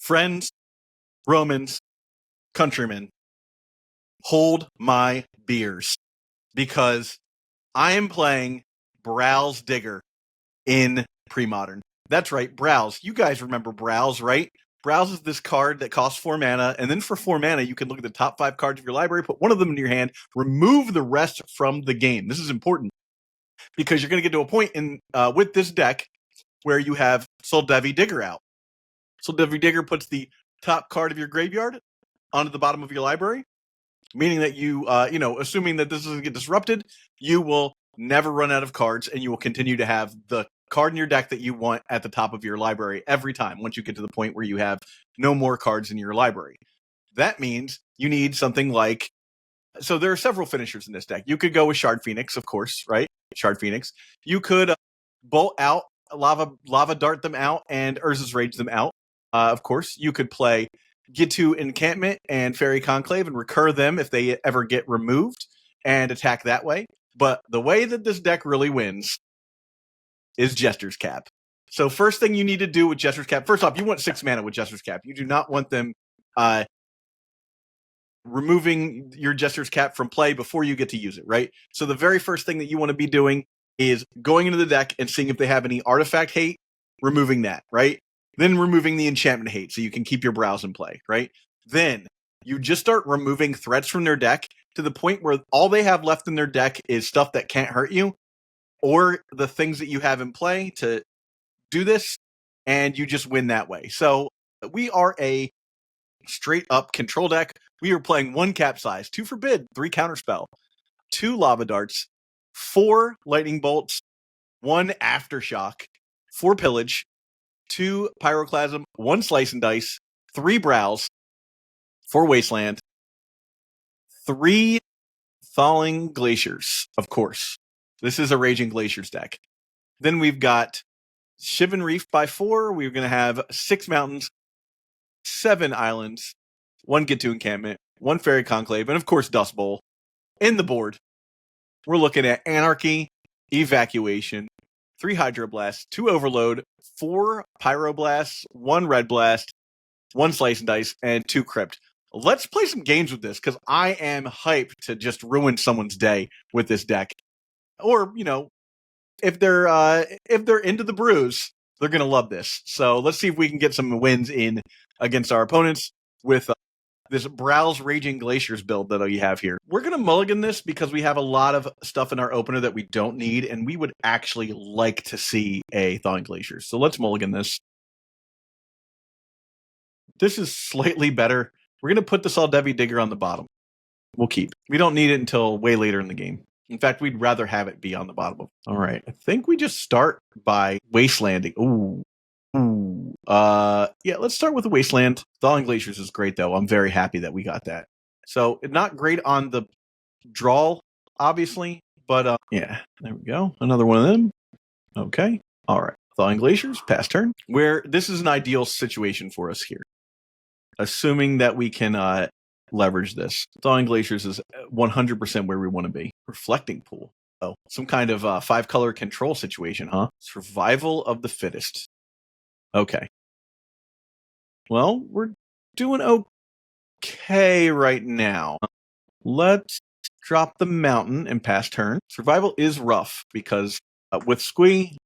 Friends, Romans, countrymen, hold my beers, because I am playing Browse Digger in Premodern. That's right, Browse. You guys remember Browse, right? Browse is this card that costs 4 mana, and then for 4 mana, you can look at the top 5 cards of your library, put one of them in your hand, remove the rest from the game. This is important, because you're going to get to a point in with this deck where you have Soldevi Digger out. Soldevi Digger puts the top card of your graveyard onto the bottom of your library, meaning that you, assuming that this doesn't get disrupted, you will never run out of cards, and you will continue to have the card in your deck that you want at the top of your library every time once you get to the point where you have no more cards in your library. That means you need something like... So there are several finishers in this deck. You could go with Shard Phoenix, of course, right? Shard Phoenix. You could bolt out, lava dart them out, and Urza's Rage them out. Of course, you could play Gitu Encampment and Fairy Conclave and recur them if they ever get removed and attack that way. But the way that this deck really wins is Jester's Cap. So first thing you need to do with Jester's Cap, first off, you want 6 mana with Jester's Cap. You do not want them removing your Jester's Cap from play before you get to use it, right? So the very first thing that you want to be doing is going into the deck and seeing if they have any artifact hate, removing that, right? Then removing the enchantment hate so you can keep your Browse in play, right? Then you just start removing threats from their deck to the point where all they have left in their deck is stuff that can't hurt you, or the things that you have in play to do this, and you just win that way. So we are a straight up control deck. We are playing 1 Capsize, 2 Forbid, 3 Counterspell, 2 Lava Darts, 4 Lightning Bolts, 1 Aftershock, 4 Pillage, 2 Pyroclasm, 1 Slice and Dice, 3 Browse, 4 Wasteland, 3 Thawing Glaciers, of course. This is a Raging Glaciers deck. Then we've got Shivan Reef by 4. We're going to have 6 mountains, 7 islands, 1 Gitu Encampment, 1 Fairy Conclave, and of course Dust Bowl. In the board, we're looking at Anarchy, Evacuation, 3 Hydroblasts, 2 Overload, 4 Pyroblasts, 1 Red Blast, 1 Slice and Dice, and 2 Crypt. Let's play some games with this, because I am hyped to just ruin someone's day with this deck. Or, if they're into the brews, they're going to love this. So let's see if we can get some wins in against our opponents with this Browse Raging Glaciers build that we have here. We're going to mulligan this because we have a lot of stuff in our opener that we don't need, and we would actually like to see a Thawing Glaciers. So let's mulligan this. This is slightly better. We're going to put the Soldevi Digger on the bottom. We'll keep. We don't need it until way later in the game. In fact, we'd rather have it be on the bottom. All right. I think we just start by Wastelanding. Ooh. Yeah, let's start with the Wasteland. Thawing Glaciers is great, though. I'm very happy that we got that. So, not great on the draw, obviously, but yeah, there we go. Another one of them. Okay. All right. Thawing Glaciers, pass turn. Where this is an ideal situation for us here. Assuming that we can leverage this. Thawing Glaciers is 100% where we want to be. Reflecting Pool. Oh, some kind of 5-color control situation, huh? Survival of the fittest. Okay. Well, we're doing okay right now. Let's drop the mountain and pass turn. Survival is rough because with Squee,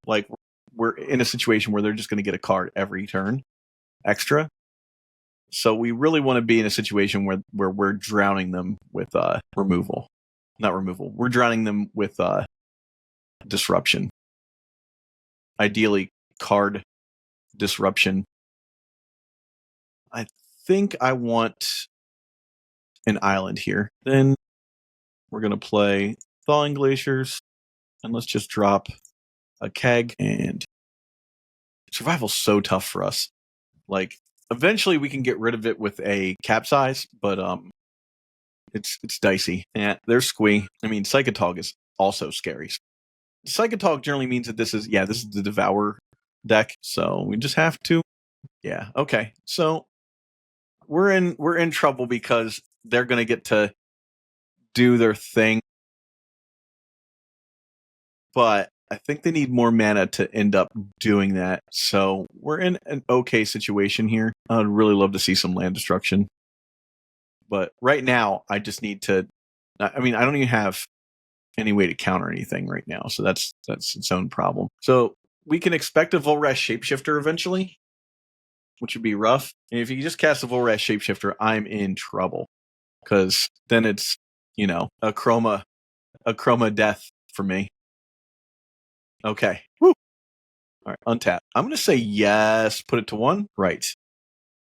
we're in a situation where they're just going to get a card every turn extra. So we really want to be in a situation where we're drowning them with removal. Not removal. We're drowning them with disruption. Ideally, card disruption. I think I want an island here. Then we're going to play Thawing Glaciers. And let's just drop a keg. And survival's so tough for us. Eventually we can get rid of it with a Capsize, but it's dicey. Yeah, there's Squee. I mean, Psychotog is also scary. Psychotog generally means that this is the Devour deck, so we just have to. Yeah, okay. So we're in trouble because they're gonna get to do their thing. But I think they need more mana to end up doing that. So we're in an okay situation here. I'd really love to see some land destruction. But right now, I just need to. I mean, I don't even have any way to counter anything right now. So that's its own problem. So we can expect a Volrash Shapeshifter eventually, which would be rough. And if you just cast a Volrash Shapeshifter, I'm in trouble. Because then it's, a chroma death for me. Okay. Woo. All right, untap. I'm going to say yes, put it to 1. Right.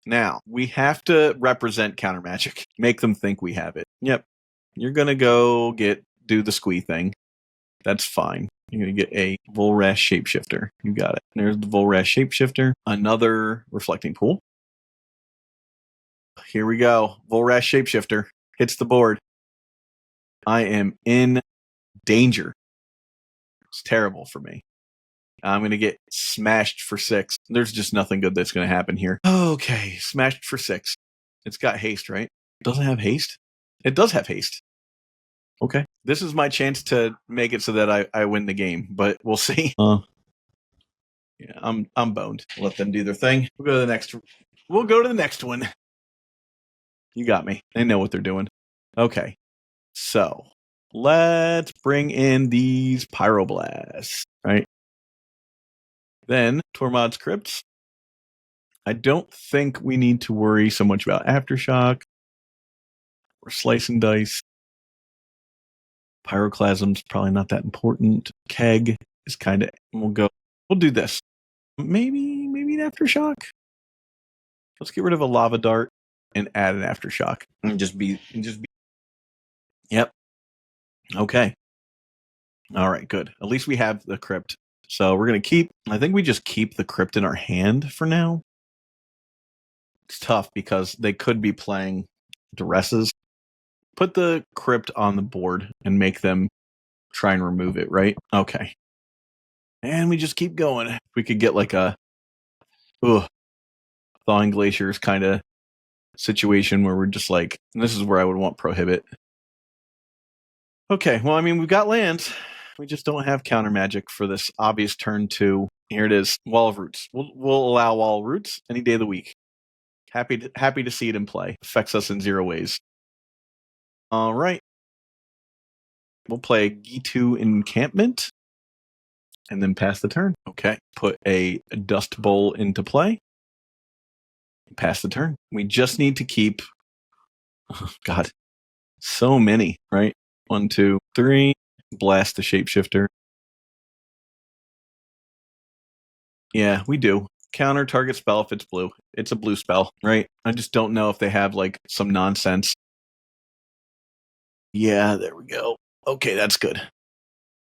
Now, we have to represent counter magic. Make them think we have it. Yep. You're going to go do the squee thing. That's fine. You're going to get a Volrash Shapeshifter. You got it. There's the Volrash Shapeshifter. Another Reflecting Pool. Here we go. Volrash Shapeshifter hits the board. I am in danger. It's terrible for me. I'm going to get smashed for 6. There's just nothing good that's going to happen here. Okay, smashed for 6. It's got haste, right? It doesn't have haste? It does have haste. Okay. This is my chance to make it so that I win the game, but we'll see. Yeah, I'm boned. Let them do their thing. We'll go to the next one. You got me. They know what they're doing. Okay. So let's bring in these Pyroblasts, right? Then Tormod's Crypts. I don't think we need to worry so much about Aftershock or Slice and Dice. Pyroclasm's probably not that important. Keg is kind of. We'll do this. Maybe an Aftershock. Let's get rid of a Lava Dart and add an Aftershock. And just be. Yep. Okay. All right, good. At least we have the Crypt. So we're going to I think we just keep the Crypt in our hand for now. It's tough because they could be playing Duresses. Put the Crypt on the board and make them try and remove it, right? Okay. And we just keep going. We could get like a Thawing Glaciers kind of situation where we're just like, this is where I would want Prohibit. Okay, well, I mean, we've got lands. We just don't have counter magic for this obvious turn 2. Here it is, Wall of Roots. We'll allow Wall of Roots any day of the week. Happy to see it in play. Affects us in 0 ways. All right. We'll play Gitu Encampment and then pass the turn. Okay. Put a Dust Bowl into play. Pass the turn. We just need to keep. Oh, God. So many, right? 1, 2, 3. Blast the Shapeshifter. Yeah, we do. Counter target spell if it's blue. It's a blue spell, right? I just don't know if they have like some nonsense. Yeah, there we go. Okay, that's good.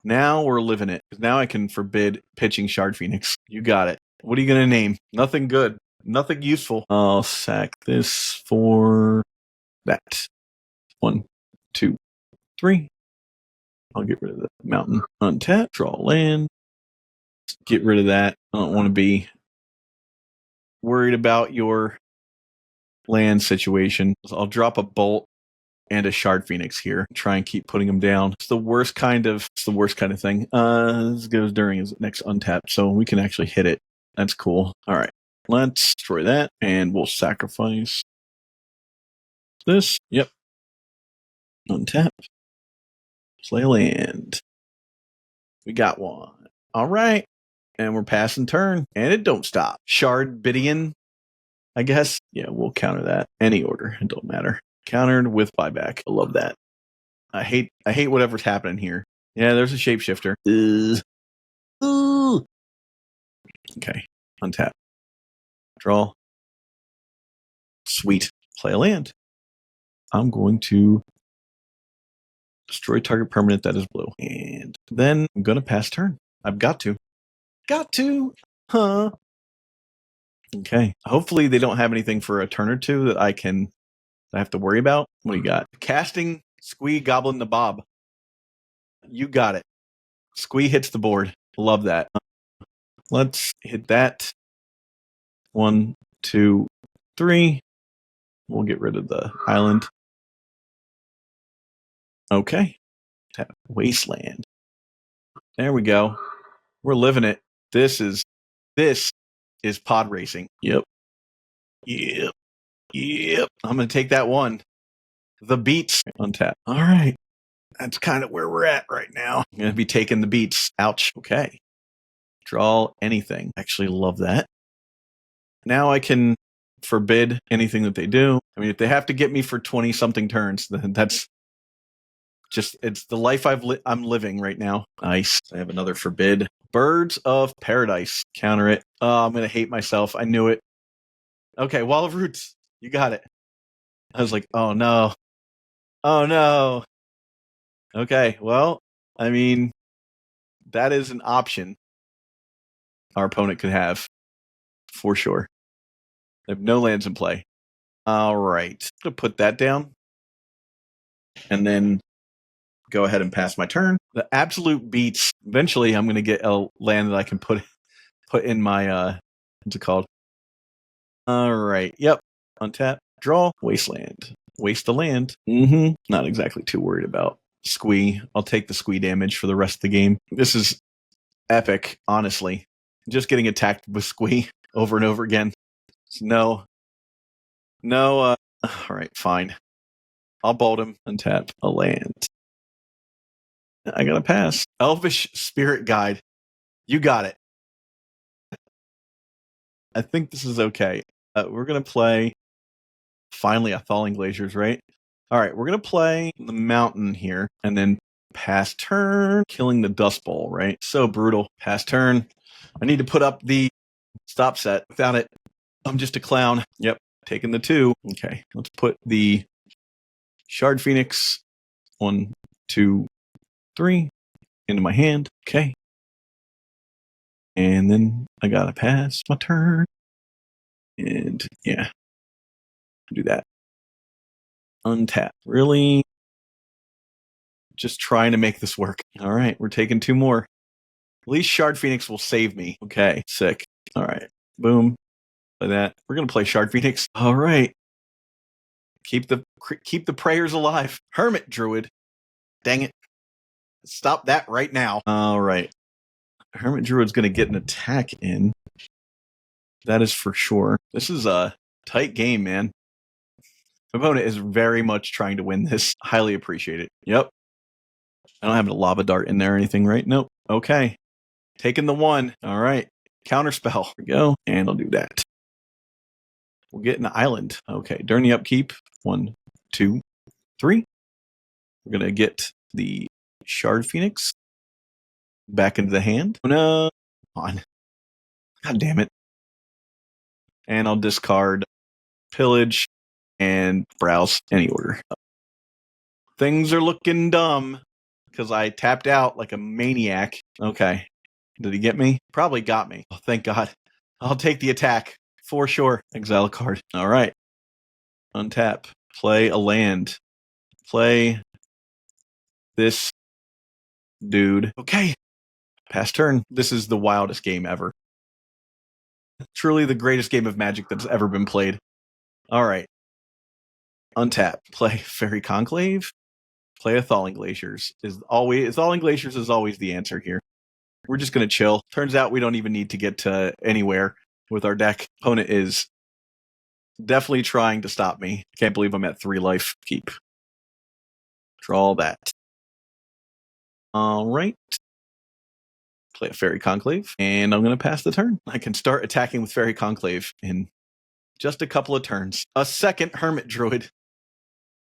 Now we're living it. Now I can forbid pitching Shard Phoenix. You got it. What are you going to name? Nothing good. Nothing useful. I'll sack this for that. 1, 2, 3. I'll get rid of the mountain. Untap. Draw land. Get rid of that. I don't want to be worried about your land situation. I'll drop a bolt and a Shard Phoenix here. Try and keep putting them down. It's the worst kind of thing. This goes during his next untap, so we can actually hit it. That's cool. All right. Let's destroy that, and we'll sacrifice this. Yep. Untap. Play a land. We got one. All right. And we're passing turn, and it don't stop. Shard Bidian, I guess. Yeah, we'll counter that. Any order. It don't matter. Countered with buyback. I love that. I hate whatever's happening here. Yeah, there's a Shapeshifter. Okay. Untap. Draw. Sweet. Play a land. I'm going to destroy target permanent that is blue. And then I'm going to pass turn. I've got to. Huh? Okay. Hopefully they don't have anything for a turn or two that I have to worry about. What do you got? Casting Squee Goblin the Bob. You got it. Squee hits the board. Love that. Let's hit that. 1, 2, 3. We'll get rid of the island. Okay. Tap Wasteland. There we go. We're living it. This is pod racing. Yep. I'm gonna take that one. The beats untap. All right. That's kind of where we're at right now. I'm gonna be taking the beats. Ouch. Okay. Draw anything. Actually love that. Now I can forbid anything that they do. I mean, if they have to get me for 20 something turns, then that's just, it's the life I'm living right now. Nice. I have another forbid. Birds of Paradise. Counter it. Oh, I'm going to hate myself. I knew it. Okay, Wall of Roots. You got it. I was like, oh no. Oh no. Okay, well, I mean, that is an option our opponent could have for sure. They have no lands in play. All right. I'm going to put that down. And then go ahead and pass my turn. The absolute beats. Eventually, I'm going to get a land that I can put in my, what's it called? All right. Yep. Untap. Draw. Wasteland. Waste the land. Not exactly too worried about squee. I'll take the squee damage for the rest of the game. This is epic, honestly. Just getting attacked with squee over and over again. No. All right, fine. I'll bolt him and tap a land. I gotta pass. Elvish Spirit Guide. You got it. I think this is okay. We're gonna play finally a Thawing Glaciers, right? All right, we're gonna play the mountain here, and then pass turn, killing the Dust Bowl, right? So brutal. Pass turn. I need to put up the stop set. Without it, I'm just a clown. Yep, taking the 2. Okay, let's put the Shard Phoenix 1, 2, 3 into my hand. Okay. And then I gotta pass my turn. And yeah, do that. Untap. Really? Just trying to make this work. All right, we're taking 2 more. At least Shard Phoenix will save me. Okay, sick. All right, boom. Play that. We're gonna play Shard Phoenix. All right. Keep the prayers alive. Hermit Druid. Dang it. Stop that right now. All right. Hermit Druid's gonna get an attack in. That is for sure. This is a tight game, man. My opponent is very much trying to win this. Highly appreciate it. Yep. I don't have a lava dart in there or anything, right? Nope. Okay. Taking the 1. All right. Counterspell. Here we go. And I'll do that. We'll get an island. Okay. During the upkeep. 1, 2, 3. We're going to get the Shard Phoenix back into the hand. Oh, no. Come on. God damn it. And I'll discard Pillage and browse any order. Things are looking dumb because I tapped out like a maniac. Okay. Did he get me? Probably got me. Oh, thank God. I'll take the attack for sure. Exile a card. All right. Untap. Play a land. Play this dude. Okay. Pass turn. This is the wildest game ever. Truly the greatest game of Magic that's ever been played. All right. Untap. Play Fairy Conclave. Play a Thawing Glaciers. Thawing Glaciers is always the answer here. We're just going to chill. Turns out we don't even need to get to anywhere with our deck. Opponent is definitely trying to stop me. Can't believe I'm at 3 life. Keep. Draw that. All right. Play a Fairy Conclave, and I'm going to pass the turn. I can start attacking with Fairy Conclave in just a couple of turns. A second Hermit Druid.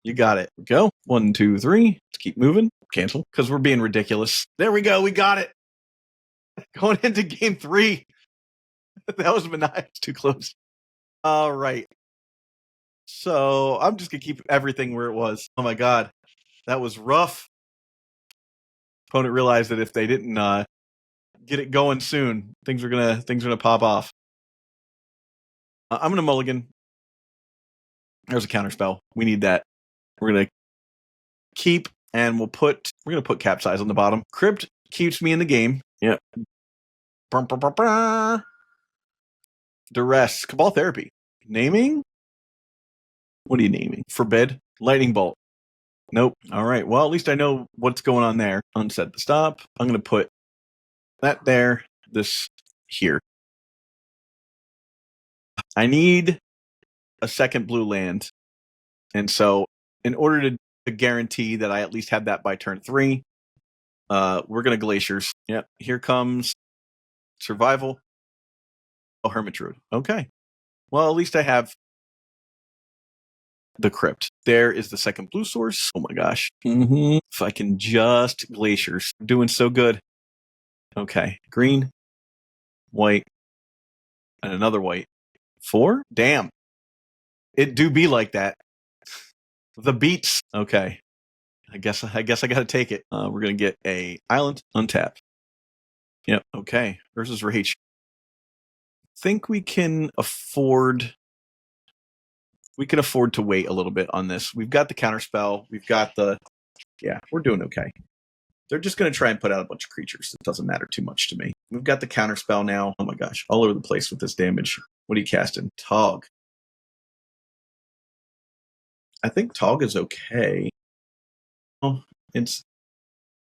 You got it. Go. 1, 2, 3. Let's keep moving. Cancel, because we're being ridiculous. There we go. We got it. Going into game 3. That was maniacal. Too close. All right. So I'm just going to keep everything where it was. Oh my God. That was rough. Opponent realized that if they didn't get it going soon, things are gonna pop off. I'm gonna mulligan. There's a counterspell. We need that. We're gonna keep, and we're gonna put Capsize on the bottom. Crypt keeps me in the game. Yep. Duress. Cabal Therapy. Naming? What are you naming? Forbid. Lightning Bolt. Nope. All right. Well, at least I know what's going on there. Unset the stop. I'm going to put that there, this here. I need a second blue land. And so in order to guarantee that I at least have that by turn 3, we're going to Glaciers. Yep. Here comes Survival. Oh, Hermit Druid. Okay. Well, at least I have the Crypt. There is the second blue source. Oh my gosh. If I can just Glaciers. I'm doing so good. Okay. Green, white, and another white. 4? Damn. It do be like that. The beats. Okay. I guess I got to take it. We're going to get a island untap. Yep. Okay. Versus Rage. Think we can afford to wait a little bit on this. We've got the counterspell. We've got we're doing okay. They're just going to try and put out a bunch of creatures. It doesn't matter too much to me. We've got the counterspell now. Oh my gosh, all over the place with this damage. What are you casting? Tog. I think Tog is okay. Oh, it's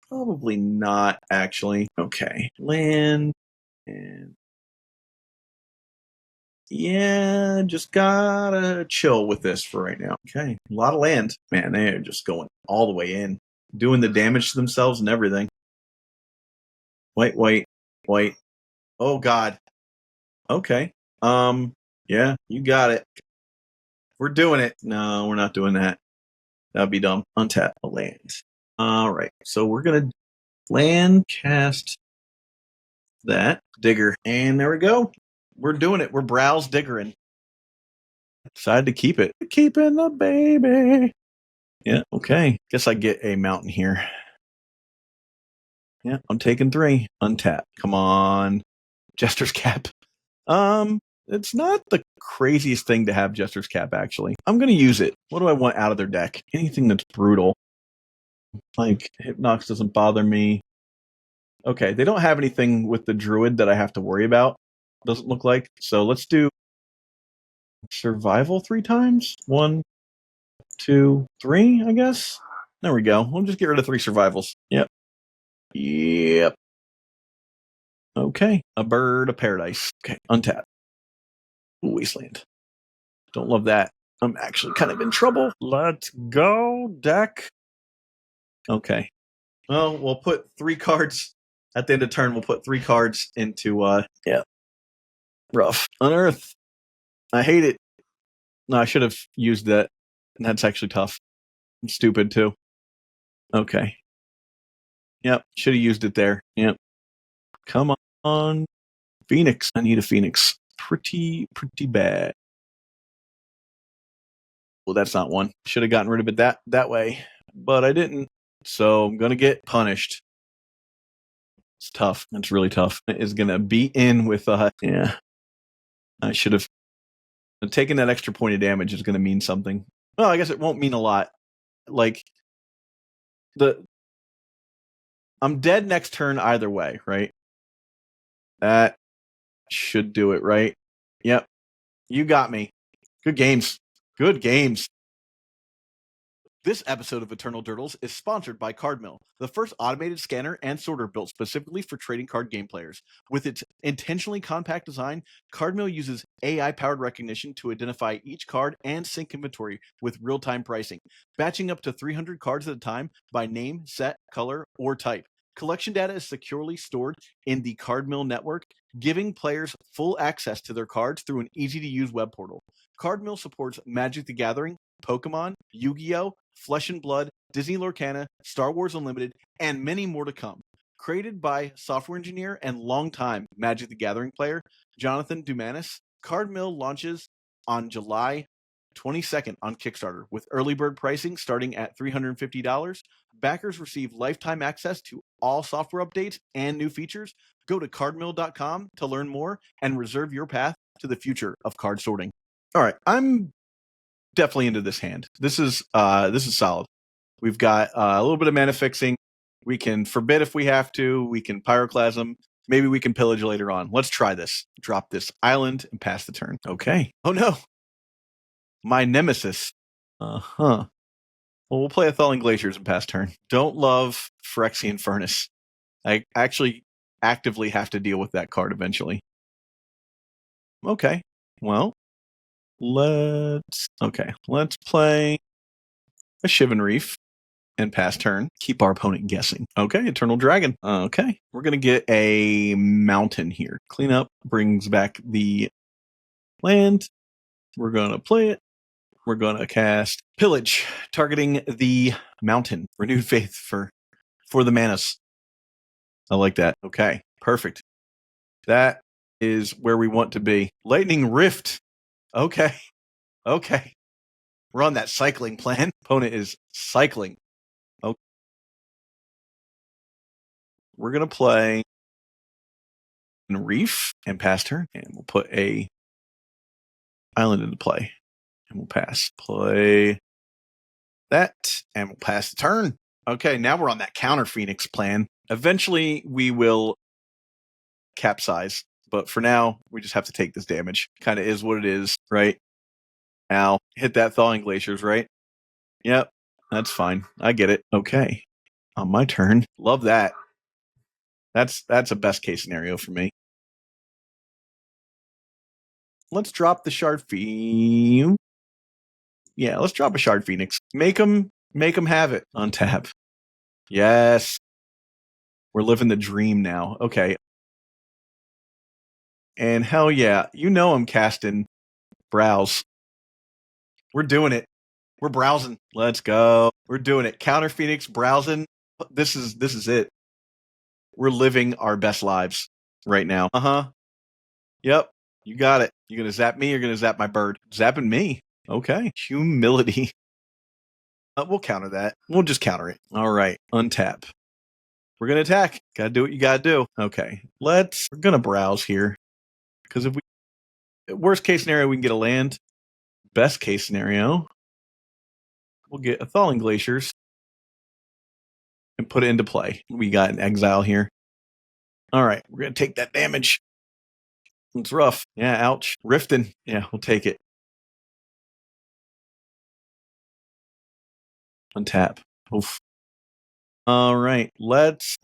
probably not actually. Okay. Land and yeah, just gotta chill with this for right now. Okay. A lot of land. Man, they're just going all the way in. Doing the damage to themselves and everything. White, white, white. Oh god. Okay. Yeah, you got it. We're doing it. No, we're not doing that. That'd be dumb. Untap a land. Alright. So we're gonna land cast that. Digger. And there we go. We're doing it. We're browse diggering. Decided to keep it. Keeping the baby. Yeah, okay. Guess I get a mountain here. Yeah, I'm taking 3. Untap. Come on. Jester's Cap. It's not the craziest thing to have Jester's Cap, actually. I'm going to use it. What do I want out of their deck? Anything that's brutal. Like, Hypnox doesn't bother me. Okay, they don't have anything with the Druid that I have to worry about. Doesn't look like. So let's do Survival 3 times. 1, 2, 3, I guess. There we go. We'll just get rid of 3 survivals. Yep. Yep. Okay. A Bird of Paradise. Okay. Untap. Ooh, Wasteland. Don't love that. I'm actually kind of in trouble. Let's go, deck. Okay. Well, we'll put 3 cards at the end of turn. We'll put 3 cards into, rough. Unearth. I hate it. No, I should have used that. That's actually tough. I'm stupid, too. Okay. Yep. Should have used it there. Yep. Come on. Phoenix. I need a Phoenix. Pretty bad. Well, that's not one. Should have gotten rid of it that way. But I didn't. So I'm going to get punished. It's tough. It's really tough. It is going to beat in with, yeah. I should have taken that extra point of damage is going to mean something. Well, I guess it won't mean a lot. Like, I'm dead next turn either way, right? That should do it, right? Yep. You got me. Good games. Good games. This episode of Eternal Durdles is sponsored by CardMill, the first automated scanner and sorter built specifically for trading card game players. With its intentionally compact design, CardMill uses AI-powered recognition to identify each card and sync inventory with real-time pricing, batching up to 300 cards at a time by name, set, color, or type. Collection data is securely stored in the CardMill network, giving players full access to their cards through an easy-to-use web portal. CardMill supports Magic the Gathering, Pokemon, Yu-Gi-Oh!, Flesh and Blood, Disney Lorcana, Star Wars Unlimited, and many more to come. Created by software engineer and longtime Magic the Gathering player Jonathan Dumanis, CardMill launches on July 22nd on Kickstarter with early bird pricing starting at $350. Backers receive lifetime access to all software updates and new features. Go to cardmill.com to learn more and reserve your path to the future of card sorting. All right, I'm definitely into this hand. This is solid. We've got a little bit of mana fixing. We can forbid if we have to. We can pyroclasm. Maybe we can pillage later on. Let's try this. Drop this island and pass the turn. Okay. Oh no. My nemesis. Well, we'll play a Thawing Glaciers and pass turn. Don't love Phyrexian Furnace. I actually actively have to deal with that card eventually. Okay, well, let's play a Shivan Reef and pass turn. Keep our opponent guessing. Okay, Eternal Dragon. Okay, we're going to get a mountain here. Clean up brings back the land. We're going to play it. We're going to cast Pillage, targeting the mountain. Renewed Faith for the manas. I like that. Okay, perfect. That is where we want to be. Lightning Rift. Okay. Okay. We're on that cycling plan. Opponent is cycling. Okay. We're going to play Reef and pass turn. And we'll put a island into play. And we'll pass. Play that. And we'll pass the turn. Okay, now we're on that counter Phoenix plan. Eventually, we will capsize. But for now, we just have to take this damage. Kind of is what it is, right? Now, hit that Thawing Glaciers, right? Yep, that's fine. I get it. Okay, on my turn. Love that. That's a best case scenario for me. Let's drop the Shard Phoenix. Yeah, let's drop a Shard Phoenix. Make them have it. Untap. Yes. We're living the dream now. Okay. And hell yeah, you know I'm casting Browse. We're doing it. We're browsing. Let's go. We're doing it. Counter Phoenix, browsing. This is it. We're living our best lives right now. Uh-huh. Yep. You got it. You gonna zap me or gonna zap my bird? Zapping me. Okay. Humility. We'll counter that. We'll just counter it. All right. Untap. We're gonna attack. Gotta do what you gotta do. Okay. We're gonna browse here. Because if we worst case scenario, we can get a land. Best case scenario, we'll get a Thawing Glaciers and put it into play. We got an exile here. All right, we're going to take that damage. It's rough. Yeah, ouch. Rifting. Yeah, we'll take it. Untap. Oof. All right, let's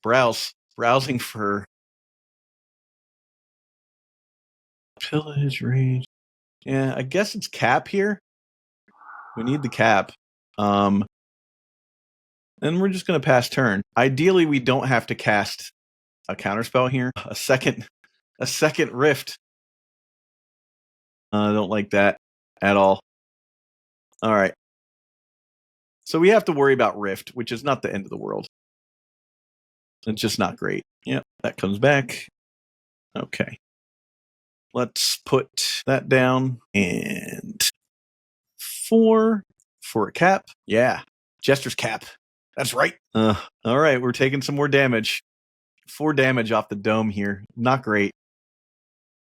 browse. Browsing for Pillage Range. Yeah, I guess it's cap here. We need the cap. And we're just going to pass turn. Ideally, we don't have to cast a counterspell here. A second rift. I don't like that at all. All right. So we have to worry about rift, which is not the end of the world. It's just not great. Yep, that comes back. Okay. Let's put that down. And 4 for a cap. Yeah. Jester's cap. That's right. All right, we're taking some more damage. 4 damage off the dome here. Not great.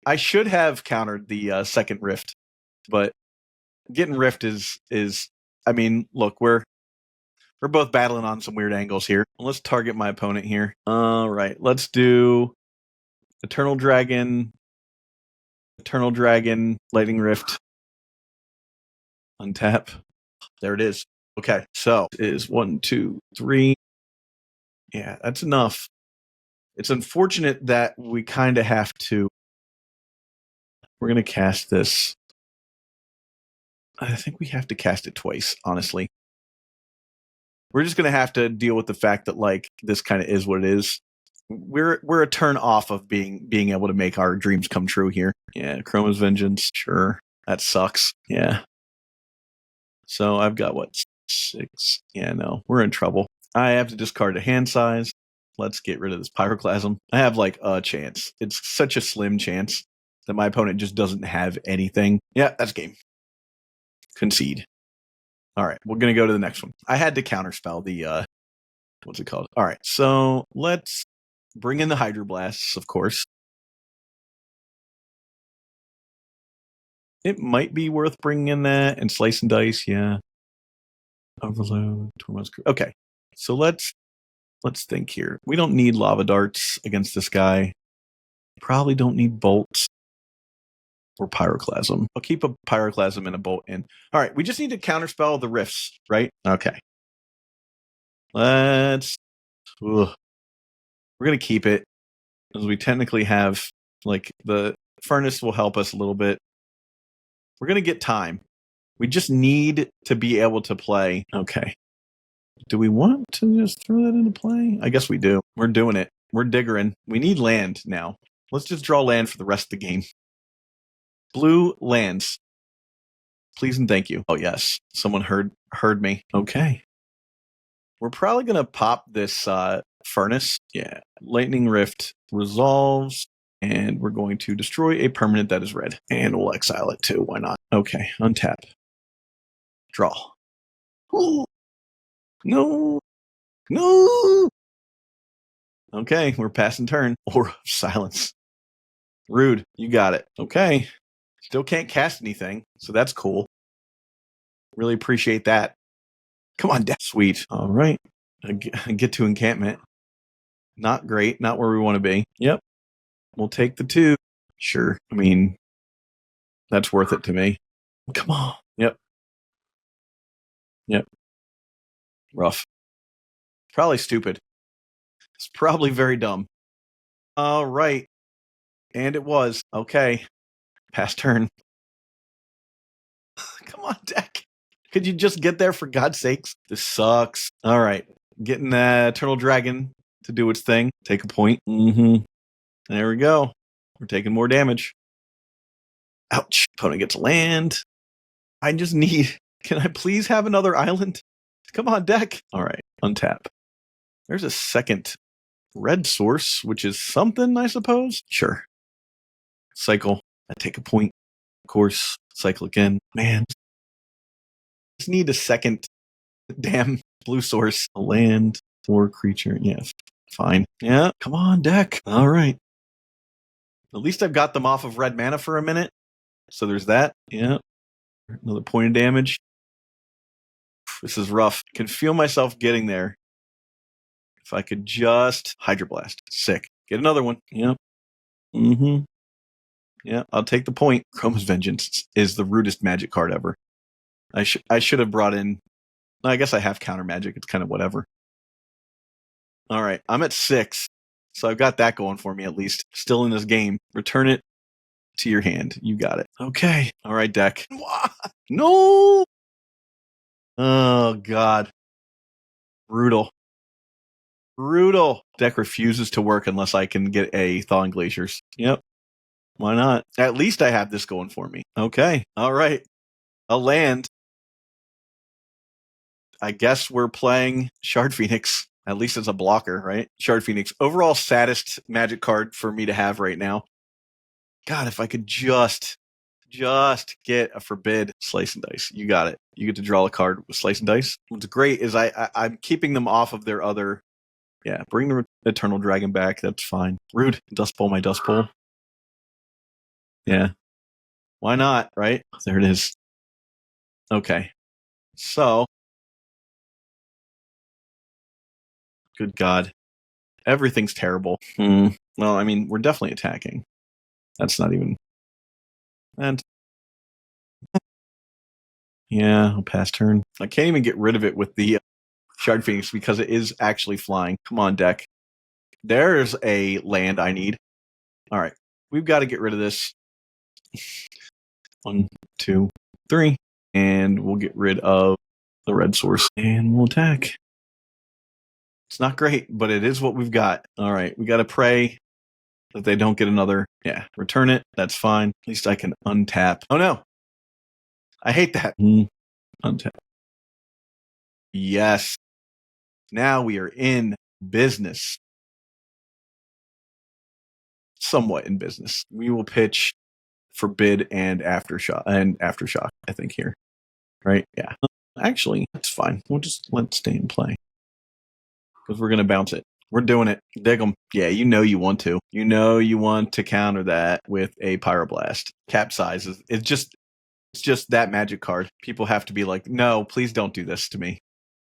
I should have countered the second rift, but getting rift is I mean, look, we're both battling on some weird angles here. Let's target my opponent here. All right, let's do Eternal Dragon, Lightning Rift, untap. There it is. Okay, so it is 1, 2, 3. Yeah, that's enough. It's unfortunate that we kind of have to. We're going to cast this. I think we have to cast it twice, honestly. We're just going to have to deal with the fact that, like, this kind of is what it is. We're a turn off of being able to make our dreams come true here. Yeah, Chroma's Vengeance. Sure. That sucks. Yeah. So I've got, what, 6? Yeah, no. We're in trouble. I have to discard a hand size. Let's get rid of this Pyroclasm. I have, like, a chance. It's such a slim chance that my opponent just doesn't have anything. Yeah, that's game. Concede. All right, we're going to go to the next one. I had to counterspell the, what's it called? All right, so let's bring in the Hydroblasts, of course. It might be worth bringing in that and Slice and Dice, yeah. Overload. Okay, so let's think here. We don't need Lava Darts against this guy. Probably don't need Bolts or Pyroclasm. I'll keep a Pyroclasm and a Bolt in. All right, we just need to counterspell the Rifts, right? Okay. Let's... Ugh. We're going to keep it, as we technically have, like, the furnace will help us a little bit. We're going to get time. We just need to be able to play. Okay. Do we want to just throw that into play? I guess we do. We're doing it. We're diggering. We need land now. Let's just draw land for the rest of the game. Blue lands. Please and thank you. Oh, yes. Someone heard me. Okay. We're probably going to pop this furnace. Yeah. Lightning Rift resolves. And we're going to destroy a permanent that is red. And we'll exile it too. Why not? Okay. Untap. Draw. Ooh. No. No. Okay. We're passing turn. Or silence. Rude. You got it. Okay. Still can't cast anything. So that's cool. Really appreciate that. Come on, Dad. Sweet. All right. Get to encampment. Not great. Not where we want to be. Yep. We'll take the 2. Sure. I mean, that's worth it to me. Come on. Yep. Yep. Rough. Probably stupid. It's probably very dumb. All right. And it was. Okay. Pass turn. Come on, deck. Could you just get there for God's sakes? This sucks. All right. Getting the Eternal Dragon to do its thing. Take a point. There we go. We're taking more damage. Ouch. Opponent gets land. I just need... Can I please have another island? Come on, deck. All right. Untap. There's a second red source, which is something, I suppose. Sure. Cycle. I take a point. Of course. Cycle again. Man. Just need a second damn blue source. A land or creature. Yeah. Fine. Yeah. Come on, deck. All right. At least I've got them off of red mana for a minute. So there's that. Yeah. Another point of damage. This is rough. Can feel myself getting there. If I could just Hydroblast. Sick. Get another one. Yeah. Yeah, I'll take the point. Chroma's Vengeance is the rudest magic card ever. I should have brought in... I guess I have counter magic. It's kind of whatever. All right. I'm at 6. So I've got that going for me at least. Still in this game. Return it to your hand. You got it. Okay. All right, deck. No! Oh, God. Brutal. Deck refuses to work unless I can get a Thawing Glaciers. Yep. Why not? At least I have this going for me. Okay. All right. A land. I guess we're playing Shard Phoenix. At least it's a blocker, right? Shard Phoenix. Overall saddest magic card for me to have right now. God, if I could just get a forbid Slice and Dice. You got it. You get to draw a card with Slice and Dice. What's great is I'm keeping them off of their other... Yeah, bring the Eternal Dragon back. That's fine. Rude. Dust Bowl my Dust Bowl. Yeah. Why not, right? There it is. Okay. So... Good God. Everything's terrible. Well, I mean, we're definitely attacking. That's not even... And... Yeah, I'll pass turn. I can't even get rid of it with the Shard Phoenix because it is actually flying. Come on, deck. There's a land I need. All right. We've got to get rid of this. 1, 2, 3. And we'll get rid of the red source. And we'll attack. It's not great, but it is what we've got. All right. We got to pray that they don't get another. Yeah. Return it. That's fine. At least I can untap. Oh, no. I hate that. Untap. Yes. Now we are in business. Somewhat in business. We will pitch Forbid and Aftershock, I think, here. Right? Yeah. Actually, that's fine. We'll just let it stay in play. Because we're going to bounce it. We're doing it. Dig them. Yeah, you know you want to. You know you want to counter that with a Pyroblast. Capsize. It's just that magic card. People have to be like, no, please don't do this to me.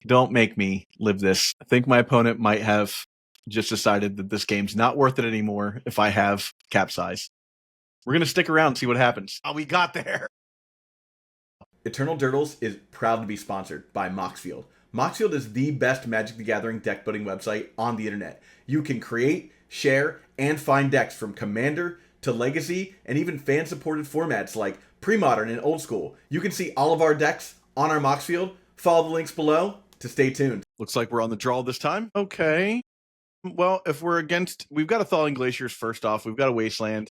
Don't make me live this. I think my opponent might have just decided that this game's not worth it anymore if I have Capsize. We're going to stick around and see what happens. Oh, we got there. Eternal Dirtles is proud to be sponsored by Moxfield. Moxfield is the best Magic the Gathering deck building website on the internet. You can create, share, and find decks from Commander to Legacy and even fan-supported formats like Premodern and Old School. You can see all of our decks on our Moxfield. Follow the links below to stay tuned. Looks like we're on the draw this time. Okay. Well, if we're against... We've got a Thawing Glaciers first off. We've got a Wasteland.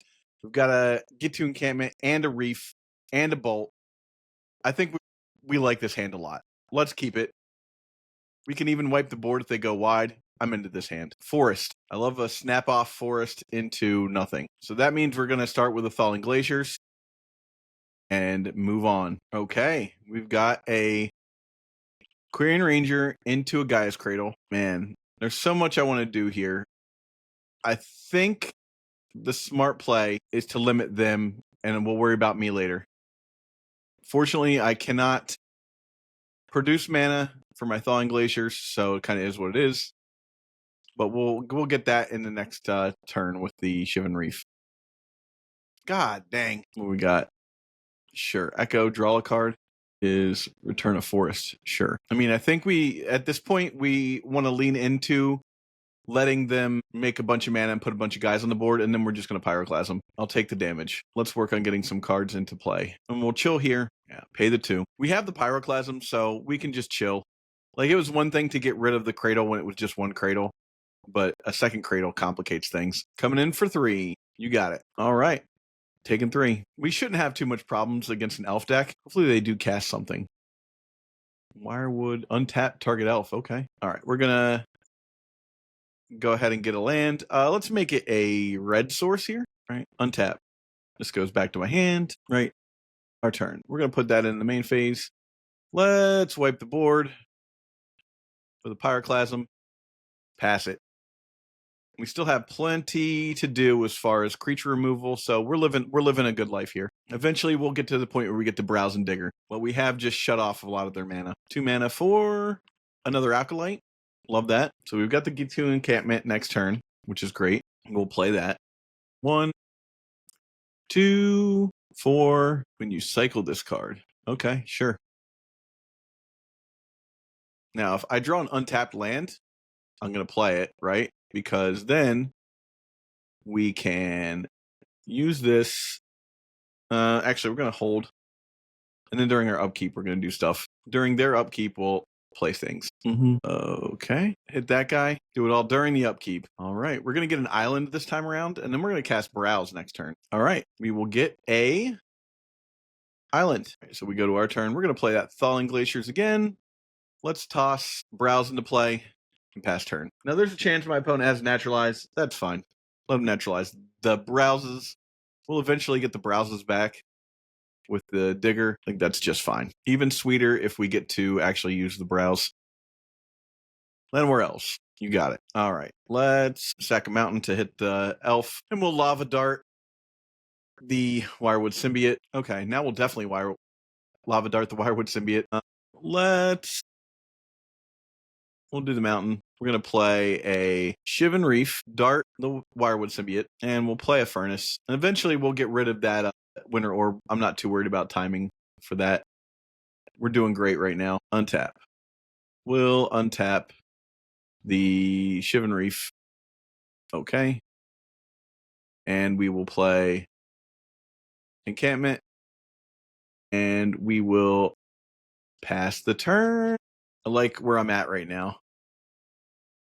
We've got a Get to Encampment and a Reef and a Bolt. I think we like this hand a lot. Let's keep it. We can even wipe the board if they go wide. I'm into this hand. Forest. I love a snap-off forest into nothing. So that means we're going to start with the Thawing Glaciers and move on. Okay. We've got a Quirion Ranger into a Gaia's Cradle. Man, there's so much I want to do here. I think the smart play is to limit them, and we'll worry about me later. Fortunately, I cannot produce mana for my Thawing Glaciers, so it kind of is what it is. But we'll get that in the next turn with the Shivan Reef. God dang. What we got? Sure. Echo, draw a card. Is Return a Forest. Sure. I mean, I think at this point, we want to lean into letting them make a bunch of mana and put a bunch of guys on the board, and then we're just going to Pyroclasm. I'll take the damage. Let's work on getting some cards into play. And we'll chill here. Yeah, pay the 2. We have the Pyroclasm, so we can just chill. Like, it was one thing to get rid of the Cradle when it was just one Cradle, but a second Cradle complicates things. Coming in for 3. You got it. All right. Taking 3. We shouldn't have too much problems against an elf deck. Hopefully they do cast something. Wirewood, untap, target elf. Okay. All right. We're going to go ahead and get a land. Let's make it a red source here. Right. Untap. This goes back to my hand. Right. Our turn. We're going to put that in the main phase. Let's wipe the board with a Pyroclasm. Pass it. We still have plenty to do as far as creature removal, so we're living a good life here. Eventually, we'll get to the point where we get to Browse and Digger. Well, we have just shut off a lot of their mana. 2 mana for another Acolyte. Love that. So we've got the Get to Encampment next turn, which is great. We'll play that. 1, 2, 4. When you cycle this card. Okay, sure. Now, if I draw an untapped land, I'm going to play it, right? Because then we can use this. Actually, we're going to hold. And then during our upkeep, we're going to do stuff. During their upkeep, we'll play things. Okay. Hit that guy. Do it all during the upkeep. All right. We're going to get an island this time around. And then we're going to cast Browse next turn. All right. We will get a island. Right, so we go to our turn. We're going to play that Thawing Glaciers again. Let's toss Browse into play. And pass turn. Now there's a chance my opponent has Naturalize. That's fine. Let him Naturalize. The Browses. We'll eventually get the Browses back with the Digger. I think that's just fine. Even sweeter if we get to actually use the Browse. Then where else? You got it. All right. Let's sack a mountain to hit the elf. And we'll Lava Dart the Wirewood Symbiote. Okay, now we'll definitely Lava Dart the Wirewood Symbiote. We'll do the mountain. We're going to play a Shivan Reef, dart the Wirewood Symbiote, and we'll play a Furnace. And eventually we'll get rid of that Winter Orb. I'm not too worried about timing for that. We're doing great right now. Untap. We'll untap the Shivan Reef. Okay. And we will play Encampment. And we will pass the turn. I like where I'm at right now.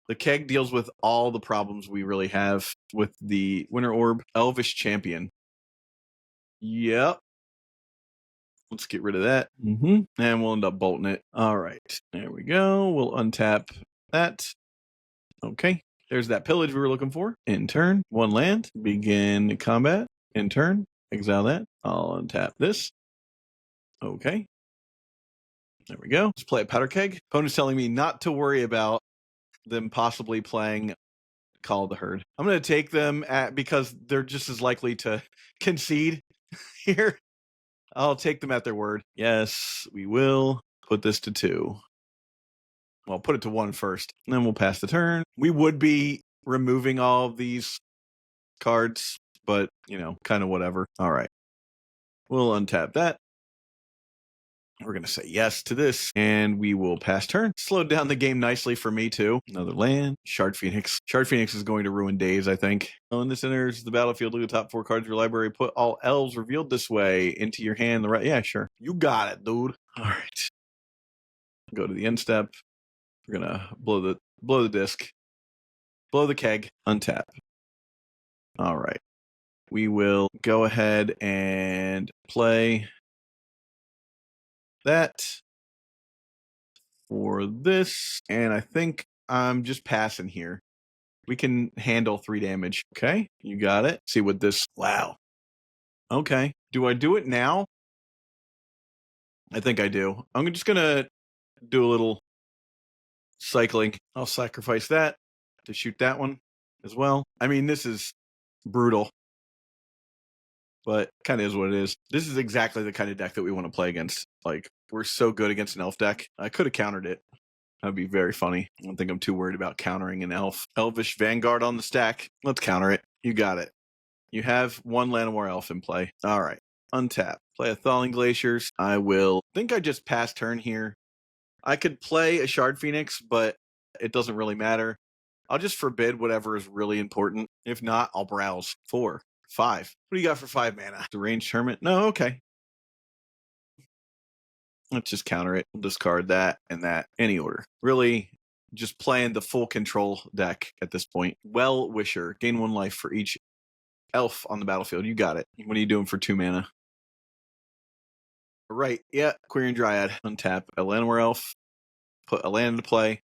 The keg deals with all the problems we really have with the Winter Orb. Elvish Champion. Yep. Let's get rid of that. And we'll end up bolting it. All right. There we go. We'll untap that. Okay. There's that pillage we were looking for. In turn. 1 land. Begin combat. In turn. Exile that. I'll untap this. Okay. There we go. Let's play a powder keg. Opponent's telling me not to worry about them possibly playing Call of the Herd. I'm going to take them because they're just as likely to concede here. I'll take them at their word. Yes, we will put this to 2. Well, put it to 1 first, and then we'll pass the turn. We would be removing all of these cards, but, kind of whatever. All right. We'll untap that. We're going to say yes to this, and we will pass turn. Slowed down the game nicely for me, too. Another land. Shard Phoenix. Shard Phoenix is going to ruin days, I think. When this enters the battlefield, look at the top 4 cards of your library. Put all elves revealed this way into your hand. Yeah, sure. You got it, dude. All right. Go to the end step. We're going to blow the disc. Blow the keg. Untap. All right. We will go ahead and play that for this, and I think I'm just passing here. We can handle 3 damage. Okay, you got it. See what this. Wow. Okay. Do I do it now? I think I do. I'm just gonna do a little cycling. I'll sacrifice that to shoot that one as well. I mean, this is brutal, but kind of is what it is. This is exactly the kind of deck that we want to play against. Like, we're so good against an elf deck. I could have countered it. That'd be very funny. I don't think I'm too worried about countering an elvish vanguard on the stack. Let's counter it. You got it. You have 1 Llanowar elf in play. All right. Untap. Play a Thawing Glaciers. I think I just passed turn here. I could play a Shard Phoenix, but it doesn't really matter. I'll just forbid whatever is really important. If not, I'll browse. 4, 5. What do you got for 5 mana? Deranged Hermit? No, okay. Let's just counter it. We'll discard that and that. Any order. Really just playing the full control deck at this point. Well-Wisher. Gain 1 life for each elf on the battlefield. You got it. What are you doing for 2 mana? Right. Yeah. Quirion Dryad. Untap a Llanowar elf. Put a land into play.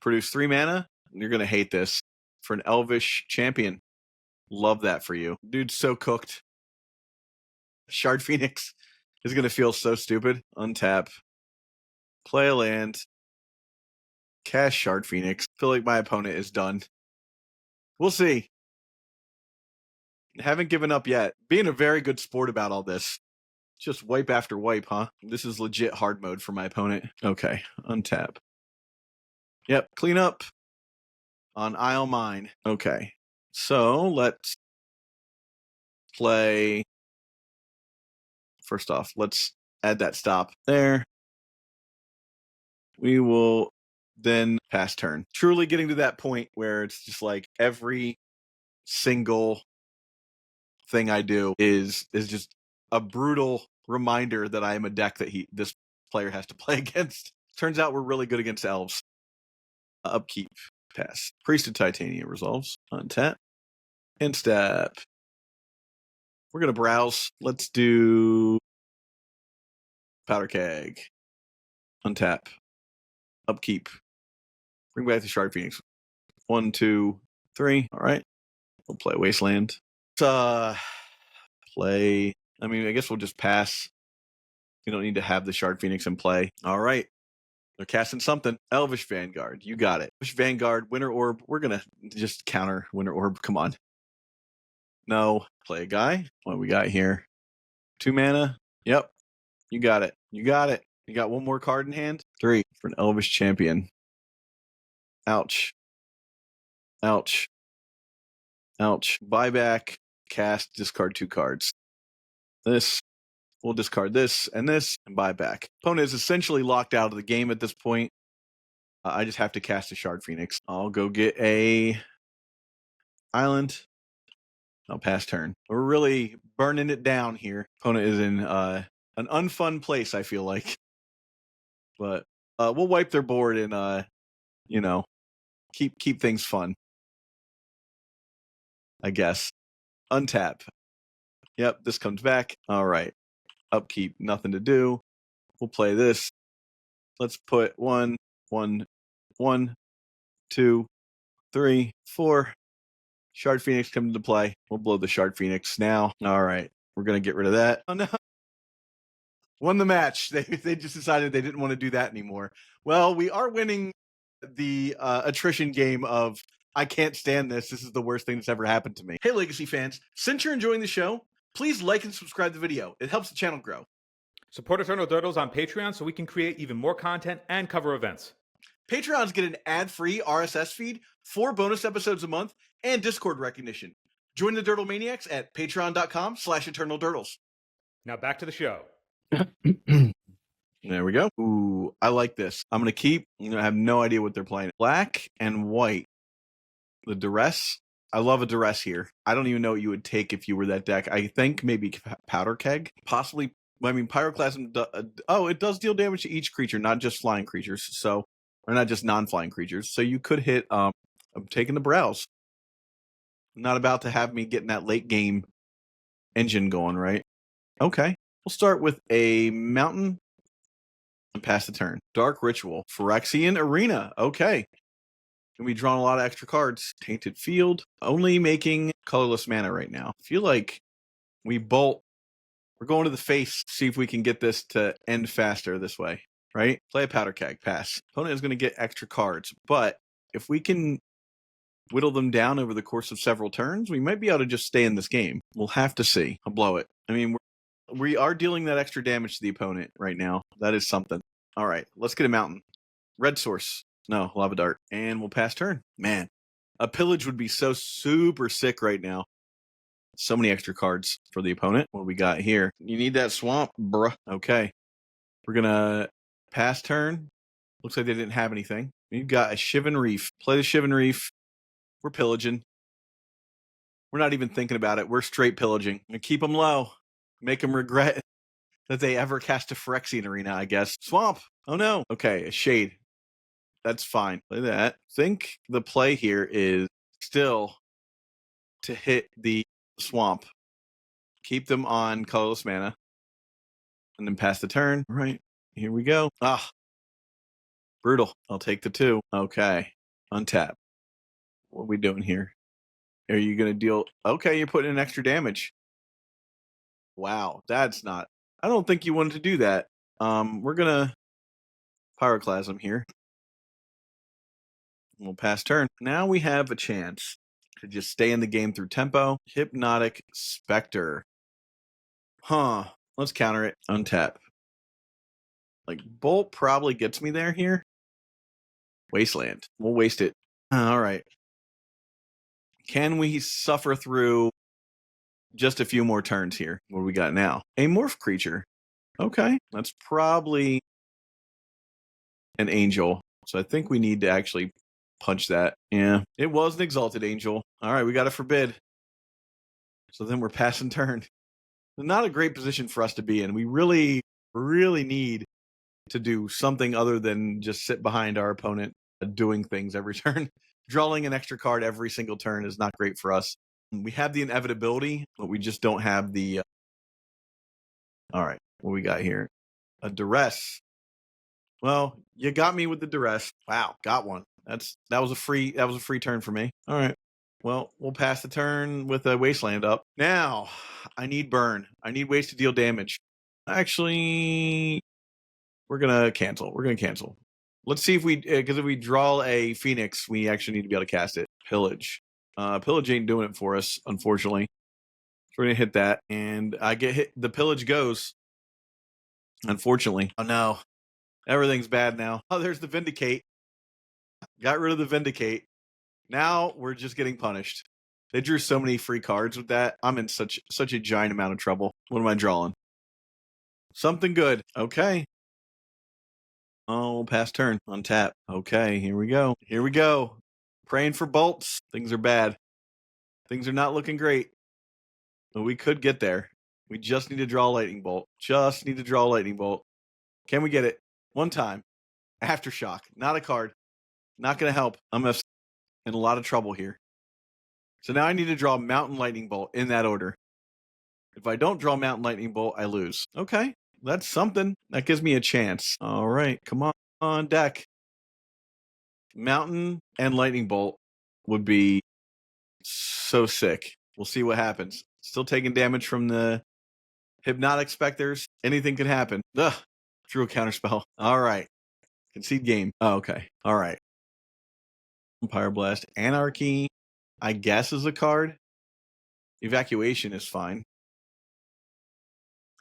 Produce 3 mana. You're going to hate this. For an elvish champion. Love that for you. Dude's so cooked. Shard Phoenix is going to feel so stupid. Untap. Play a land. Cast Shard Phoenix. Feel like my opponent is done. We'll see. Haven't given up yet. Being a very good sport about all this. Just wipe after wipe, huh? This is legit hard mode for my opponent. Okay, untap. Yep, clean up on Isle Mine. Okay, so let's play. First off, let's add that stop there. We will then pass turn. Truly getting to that point where it's just like every single thing I do is just a brutal reminder that I am a deck that this player has to play against. Turns out we're really good against elves. Upkeep. Pass. Priest of Titania resolves. Untap. End step. We're going to browse. Let's do Powder Keg. Untap. Upkeep. Bring back the Shard Phoenix. 1, 2, 3. All right. We'll play Wasteland. Play. I mean, I guess we'll just pass. You don't need to have the Shard Phoenix in play. All right. They're casting something. Elvish Vanguard. You got it. Elvish Vanguard. Winter Orb. We're going to just counter Winter Orb. Come on. No. Play a guy. What we got here? 2 mana. Yep. You got it. You got it. You got 1 more card in hand. 3 for an Elvish Champion. Ouch. Ouch. Ouch. Buyback. Cast. Discard 2 cards. This. We'll discard this and buy back. Opponent is essentially locked out of the game at this point. I just have to cast a Shard Phoenix. I'll go get a island. I'll pass turn. We're really burning it down here. Opponent is in an unfun place, I feel like. But we'll wipe their board and keep things fun. I guess. Untap. Yep, this comes back. All right. Upkeep, nothing to do. We'll play this. Let's put 1, 1, 1, 2, 3, 4. Shard Phoenix comes into play. We'll blow the Shard Phoenix now. All right. We're going to get rid of that. Oh, no. Won the match. They just decided they didn't want to do that anymore. Well, we are winning the attrition game of I can't stand this. This is the worst thing that's ever happened to me. Hey, Legacy fans. Since you're enjoying the show, please like and subscribe to the video. It helps the channel grow. Support Eternal Turtles on Patreon so we can create even more content and cover events. Patreons get an ad-free RSS feed, 4 bonus episodes a month, and Discord recognition. Join the Dirtle Maniacs at patreon.com/EternalDirtles. Now back to the show. There we go. Ooh, I like this. I'm going to keep. I have no idea what they're playing. Black and white. The duress. I love a duress here. I don't even know what you would take if you were that deck. I think maybe powder keg. Possibly. I mean, pyroclasm. It does deal damage to each creature, not just flying creatures. So, or not just non-flying creatures. So you could hit. I'm taking the browse. Not about to have me getting that late game engine going, right? Okay. We'll start with a mountain and pass the turn. Dark Ritual. Phyrexian Arena. Okay. Gonna be drawing a lot of extra cards. Tainted Field. Only making colorless mana right now. Feel like we bolt. We're going to the face. See if we can get this to end faster this way. Right? Play a powder keg. Pass. Opponent is going to get extra cards. But if we can whittle them down over the course of several turns, we might be able to just stay in this game. We'll have to see. I'll blow it. I mean, we are dealing that extra damage to the opponent right now. That is something. All right, let's get a mountain. Red source. No, lava dart. And we'll pass turn. Man, a pillage would be so super sick right now. So many extra cards for the opponent. What do we got here? You need that swamp, bruh. Okay. We're going to pass turn. Looks like they didn't have anything. You've got a Shivan Reef. Play the Shivan Reef. We're pillaging. We're not even thinking about it. We're straight pillaging. And keep them low. Make them regret that they ever cast a Phyrexian Arena, I guess. Swamp. Oh, no. Okay, a Shade. That's fine. Play that. Think the play here is still to hit the swamp. Keep them on colorless mana. And then pass the turn. All right. Here we go. Brutal. I'll take the 2. Okay. Untap. What are we doing here? Are you going to deal? Okay, you're putting in extra damage. Wow, that's not. I don't think you wanted to do that. We're going to Pyroclasm here. We'll pass turn. Now we have a chance to just stay in the game through tempo. Hypnotic Spectre. Let's counter it. Untap. Like, Bolt probably gets me there here. Wasteland. We'll waste it. All right. Can we suffer through just a few more turns here? What do we got now? A morph creature. Okay. That's probably an angel. So I think we need to actually punch that. Yeah. It was an exalted angel. All right. We got a forbid. So then we're passing turn. Not a great position for us to be in. We really, really need to do something other than just sit behind our opponent doing things every turn. Drawing an extra card every single turn is not great for us. We have the inevitability, but we just don't have the... All right, what we got here? A duress. Well, you got me with the duress. Wow, got one. That was a free turn for me. All right. Well, we'll pass the turn with a wasteland up. Now, I need burn. I need ways to deal damage. Actually, we're gonna cancel. Let's see if we, because if we draw a Phoenix, we actually need to be able to cast it. Pillage. Pillage ain't doing it for us, unfortunately. So we're gonna hit that, and I get hit. The pillage goes. Unfortunately. Oh no, everything's bad now. Oh, there's the Vindicate. Got rid of the Vindicate. Now we're just getting punished. They drew so many free cards with that. I'm in such a giant amount of trouble. What am I drawing? Something good. Okay. Oh, pass turn. Untap. Okay, here we go. Praying for bolts. Things are bad. Things are not looking great. But we could get there. We just need to draw a lightning bolt. Can we get it? One time. Aftershock. Not a card. Not going to help. I'm in a lot of trouble here. So now I need to draw Mountain Lightning Bolt in that order. If I don't draw Mountain Lightning Bolt, I lose. Okay. That's something. That gives me a chance. All right. Come on, deck. Mountain and Lightning Bolt would be so sick. We'll see what happens. Still taking damage from the Hypnotic Specters. Anything could happen. Ugh. Drew a counterspell. All right. Concede game. Oh, okay. All right. Pyroblast. Anarchy, I guess, is a card. Evacuation is fine.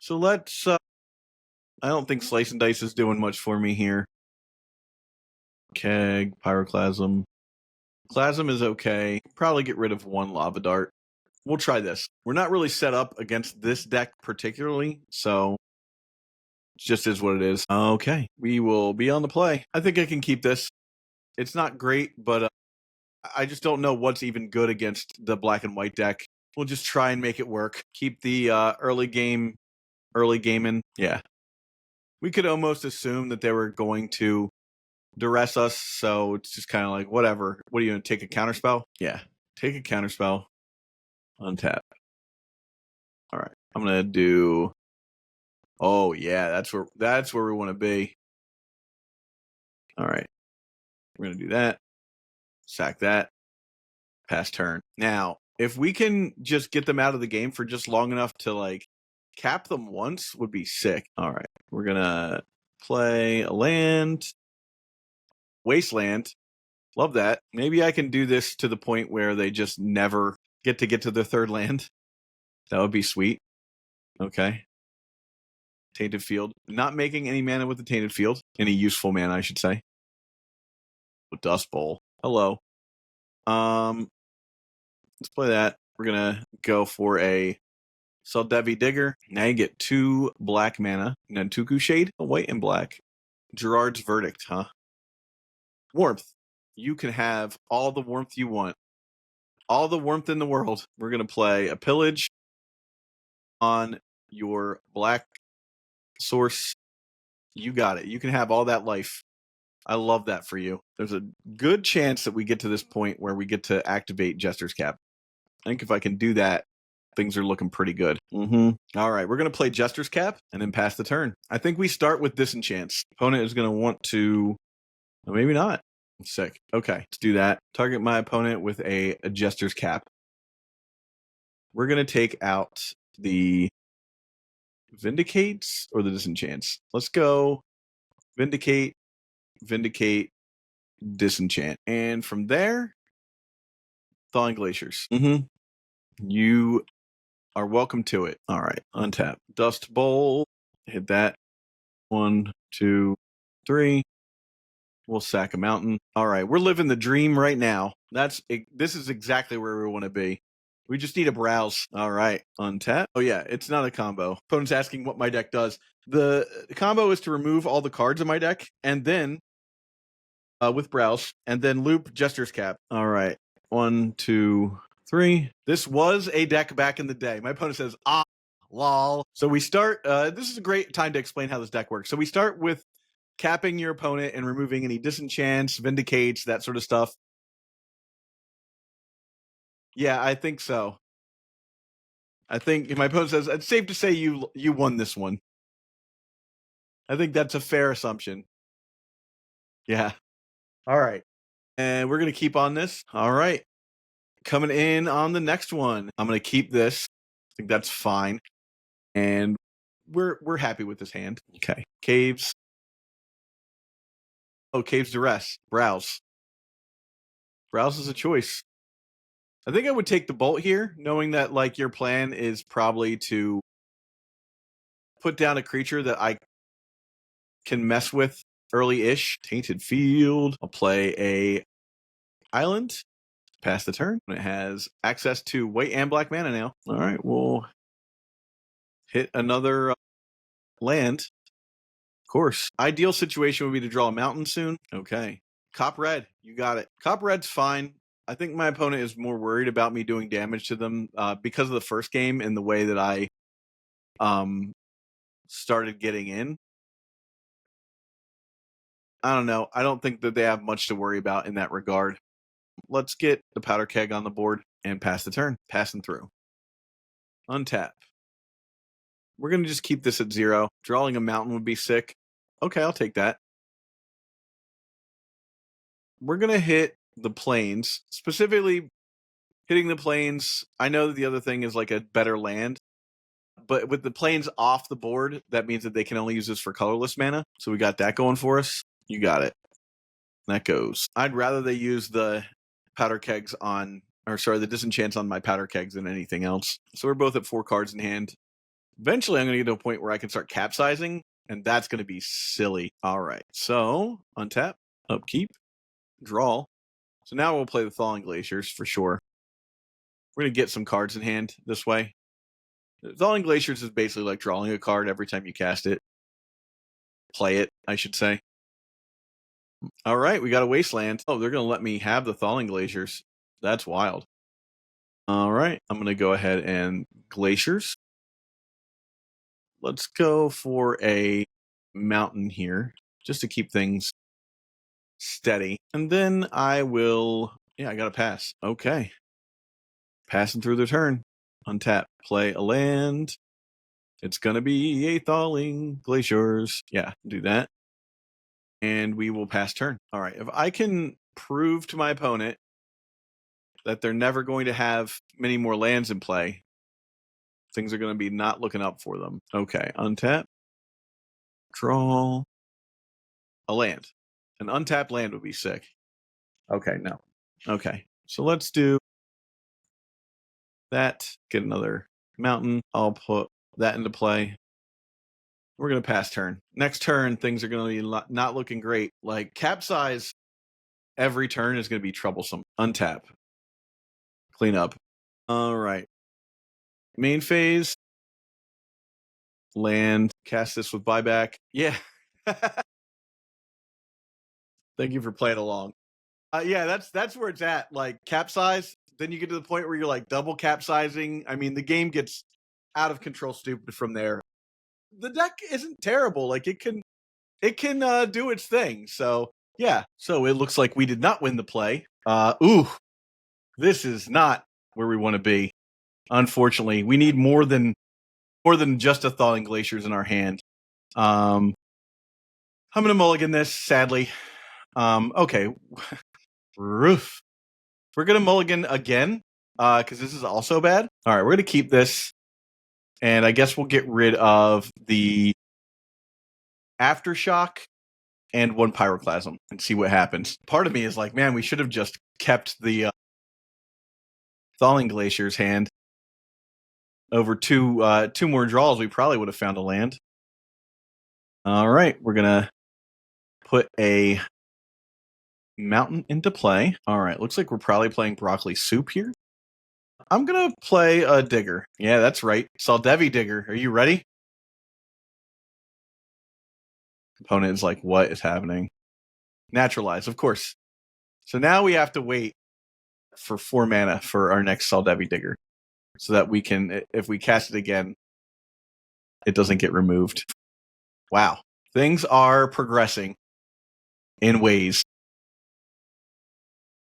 So let's... I don't think Slice and Dice is doing much for me here. Keg, Pyroclasm. Plasm is okay. Probably get rid of one Lava Dart. We'll try this. We're not really set up against this deck particularly, so just is what it is. Okay, we will be on the play. I think I can keep this. It's not great, but I just don't know what's even good against the black and white deck. We'll just try and make it work. Keep the early game in. Yeah. We could almost assume that they were going to duress us, so it's just kind of like, whatever. What are you going to take a counterspell? Yeah. Take a counterspell. Untap. All right. I'm going to do... Oh, yeah. That's where we want to be. All right. We're going to do that. Sack that. Pass turn. Now, if we can just get them out of the game for just long enough to, like, cap them once would be sick. All right. We're going to play a land. Wasteland. Love that. Maybe I can do this to the point where they just never get to their third land. That would be sweet. Okay. Tainted Field. Not making any mana with the Tainted Field. Any useful mana, I should say. Dust Bowl. Hello. Let's play that. We're gonna go for a Seldevi Digger. Now you get 2 black mana. Nantuku Shade, white and black. Gerard's Verdict, huh? Warmth. You can have all the warmth you want. All the warmth in the world. We're gonna play a Pillage on your black source. You got it. You can have all that life. I love that for you. There's a good chance that we get to this point where we get to activate Jester's Cap. I think if I can do that, things are looking pretty good. All right, we're going to play Jester's Cap and then pass the turn. I think we start with Disenchants. Opponent is going to want to... Well, maybe not. Sick. Okay, let's do that. Target my opponent with a Jester's Cap. We're going to take out the Vindicates or the Disenchants. Let's go Vindicate, Disenchant. And from there, Thawing Glaciers. You are welcome to it. All right, untap. Dust Bowl. Hit that. 1, 2, 3. We'll sack a mountain. All right, we're living the dream right now. This is exactly where we want to be. We just need a browse. All right, untap. Oh yeah, it's not a combo. Opponent's asking what my deck does. The combo is to remove all the cards in my deck and then with browse and then loop Jester's Cap. All right, 1, 2, 3. This was a deck back in the day. My opponent says, lol. So we start, this is a great time to explain how this deck works. So we start with capping your opponent and removing any disenchants, vindicates, that sort of stuff. Yeah, I think so. I think my opponent says, it's safe to say you won this one. I think that's a fair assumption. Yeah. All right. And we're going to keep on this. All right. Coming in on the next one. I'm going to keep this. I think that's fine. And we're happy with this hand. Okay. Caves. Oh, Caves Duress. Browse. Browse is a choice. I think I would take the Bolt here, knowing that like your plan is probably to put down a creature that I can mess with early-ish. Tainted Field. I'll play a island. Pass the turn. It has access to white and black mana now. All right, we'll hit another land. Of course. Ideal situation would be to draw a mountain soon. Okay. Cop Red. You got it. Cop Red's fine. I think my opponent is more worried about me doing damage to them because of the first game and the way that I started getting in. I don't know. I don't think that they have much to worry about in that regard. Let's get the Powder Keg on the board and pass the turn. Passing through. Untap. We're going to just keep this at 0. Drawing a mountain would be sick. Okay, I'll take that. We're going to hit the plains. Specifically, hitting the plains. I know that the other thing is like a better land. But with the plains off the board, that means that they can only use this for colorless mana. So we got that going for us. You got it. That goes. I'd rather they use the powder kegs on, or sorry, the disenchants on my powder kegs than anything else. So we're both at 4 cards in hand. Eventually, I'm going to get to a point where I can start capsizing, and that's going to be silly. All right. So untap, upkeep, draw. So now we'll play the Thawing Glaciers for sure. We're going to get some cards in hand this way. Thawing Glaciers is basically like drawing a card every time you cast it. play it, I should say. All right, we got a wasteland. Oh, they're going to let me have the Thawing Glaciers. That's wild. All right, I'm going to go ahead and glaciers. Let's go for a mountain here just to keep things steady. And then I will, yeah, I got to pass. Okay. Passing through the turn. Untap, play a land. It's going to be a Thawing Glaciers. Yeah, do that. And we will pass turn. All right, if I can prove to my opponent that they're never going to have many more lands in play, things are going to be not looking up for them. Okay, untap. Draw a land. An untapped land would be sick. Okay, no. Okay, so let's do that. Get another mountain. I'll put that into play. We're going to pass turn. Next turn, things are going to be not looking great. Like capsize every turn is going to be troublesome. Untap. Clean up. All right. Main phase. Land. Cast this with buyback. Yeah. Thank you for playing along. Yeah, that's where it's at. Like capsize, then you get to the point where you're like double capsizing. I mean, the game gets out of control, stupid from there. The deck isn't terrible. Like it can do its thing. So yeah. So it looks like we did not win the play. Ooh, this is not where we want to be. Unfortunately, we need more than just a Thawing Glaciers in our hand. I'm gonna mulligan this, sadly. Okay. Roof. We're gonna mulligan again, because this is also bad. All right, we're gonna keep this, and I guess we'll get rid of the Aftershock and one Pyroclasm and see what happens. Part of me is like, man, we should have just kept the Thawing Glaciers hand. Over two more draws, we probably would have found a land. All right, we're gonna put a mountain into play. All right, looks like we're probably playing broccoli soup here. I'm gonna play a digger. Yeah, that's right. Saldevi digger. Are you ready? Opponent is like, what is happening? Naturalize, of course. So now we have to wait for 4 mana for our next Saldevi digger, so that we can, if we cast it again, it doesn't get removed. Wow, things are progressing in ways.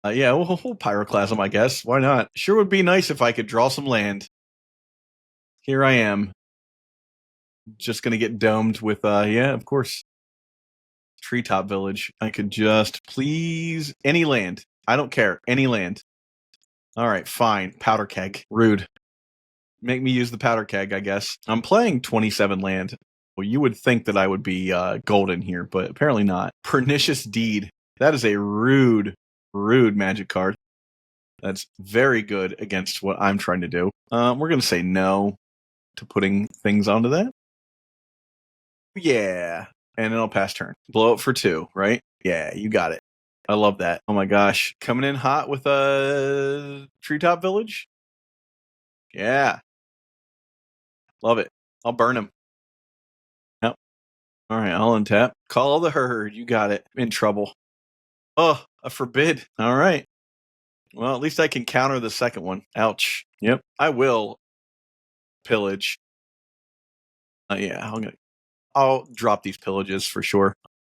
Yeah, we'll Pyroclasm, I guess. Why not? Sure would be nice if I could draw some land. Here I am. Just going to get domed with, yeah, of course. Treetop Village. I could just please any land. I don't care. Any land. All right, fine. Powder Keg. Rude. Make me use the Powder Keg, I guess. I'm playing 27 land. Well, you would think that I would be golden here, but apparently not. Pernicious Deed. That is a rude magic card. That's very good against what I'm trying to do. We're going to say no to putting things onto that. Yeah. And then I'll pass turn. Blow up for 2, right? Yeah, you got it. I love that. Oh my gosh. Coming in hot with a Treetop Village? Yeah. Love it. I'll burn him. Yep. All right, I'll untap. Call the herd. You got it. In trouble. Oh, a forbid. All right. Well, at least I can counter the second one. Ouch. Yep. I will pillage. Yeah, I'll drop these pillages for sure.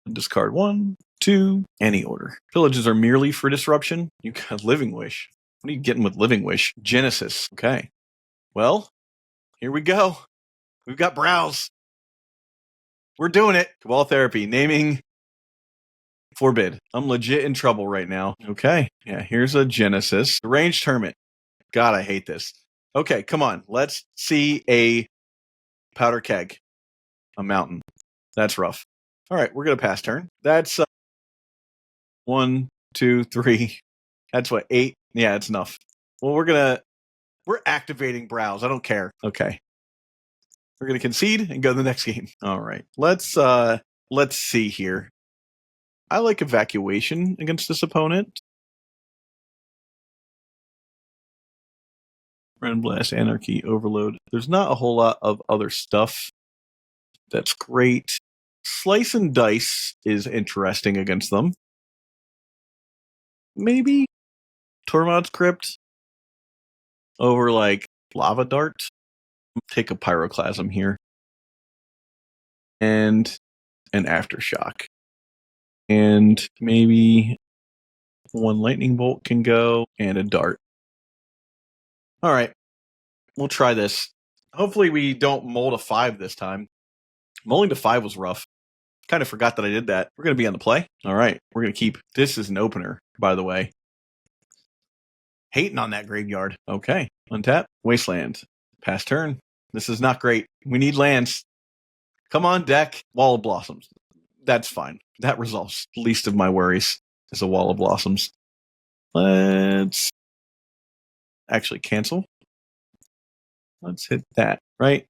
Discard 1, 2, any order. Pillages are merely for disruption. You got Living Wish. What are you getting with Living Wish? Genesis. Okay. Well, here we go. We've got Browse. We're doing it. Cabal Therapy. Naming forbid. I'm legit in trouble right now. Okay. Yeah, here's a Genesis. Ranged Hermit. God, I hate this. Okay, come on. Let's see a Powder Keg. A mountain. That's rough. All right, we're going to pass turn. That's 1, 2, 3. That's what, 8? Yeah, it's enough. Well, we're activating Browse. I don't care. Okay. We're going to concede and go to the next game. All right. Let's see here. I like Evacuation against this opponent. Random Blast, Anarchy, Overload. There's not a whole lot of other stuff that's great. Slice and Dice is interesting against them. Maybe Tormod's Crypt over like Lava Dart. Take a Pyroclasm here. And an Aftershock. And maybe one Lightning Bolt can go and a Dart. All right. We'll try this. Hopefully we don't mold a 5 this time. Molding to 5 was rough. Kind of forgot that I did that. We're going to be on the play. All right. We're going to keep. This is an opener, by the way. Hating on that graveyard. Okay. Untap. Wasteland. Pass turn. This is not great. We need lands. Come on, deck. Wall of Blossoms. That's fine. That resolves the least of my worries. Is a Wall of Blossoms. Let's actually cancel. Let's hit that, right?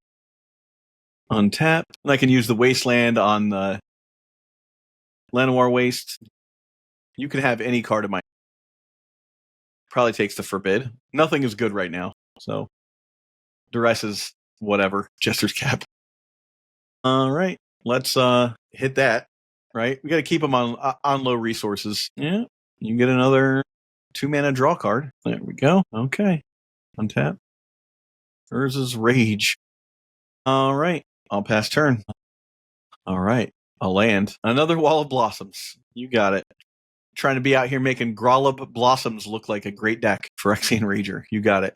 Untap. And I can use the Wasteland on the Llanowar Waste. You can have any card of mine. Probably takes the Forbid. Nothing is good right now. So, Duress is whatever. Jester's Cap. All right. Let's hit that, right? We got to keep them on low resources. Yeah. You get another 2-mana draw card. There we go. Okay. Untap. Urza's Rage. All right. I'll pass turn. All right. I'll land. Another Wall of Blossoms. You got it. Trying to be out here making Grolub Blossoms look like a great deck. Phyrexian Rager. You got it.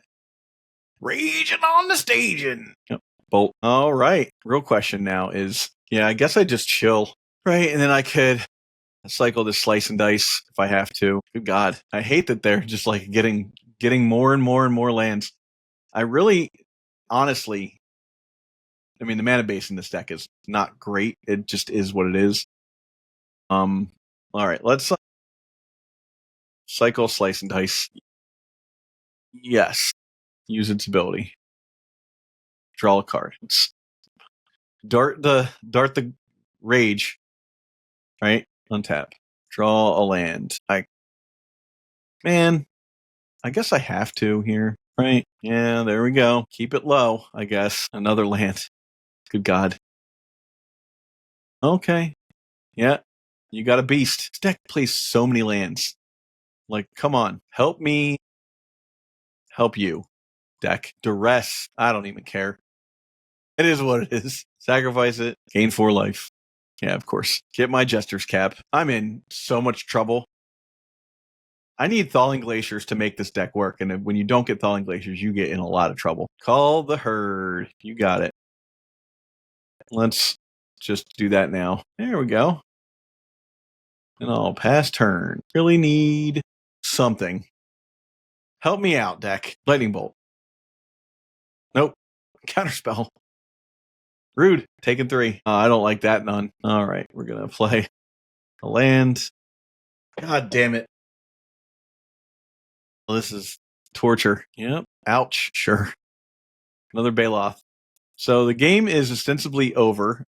Raging on the staging. Yep. Bolt. All right. Real question now is, yeah, I guess I just chill. Right. And then I could cycle this Slice and Dice if I have to. Good God. I hate that they're just like getting more and more and more lands. I really, honestly, I mean, the mana base in this deck is not great. It just is what it is. All right, let's cycle Slice and Dice. Yes, use its ability. Draw a card. Let's dart the Rage. Right, untap. Draw a land. I guess I have to here. Right? Yeah, there we go. Keep it low. I guess another land. Good God. Okay. Yeah. You got a beast. This deck plays so many lands. Like, come on. Help me. Help you. Deck. Duress. I don't even care. It is what it is. Sacrifice it. Gain 4 life. Yeah, of course. Get my Jester's Cap. I'm in so much trouble. I need Thawing Glaciers to make this deck work. And when you don't get Thawing Glaciers, you get in a lot of trouble. Call the Herd. You got it. Let's just do that now. There we go. And I'll pass turn. Really need something. Help me out, deck. Lightning Bolt. Nope. Counterspell. Rude. Taking 3. I don't like that none. All right. We're going to play a land. God damn it. Well, this is torture. Yep. Ouch. Sure. Another Baloth. So the game is ostensibly over.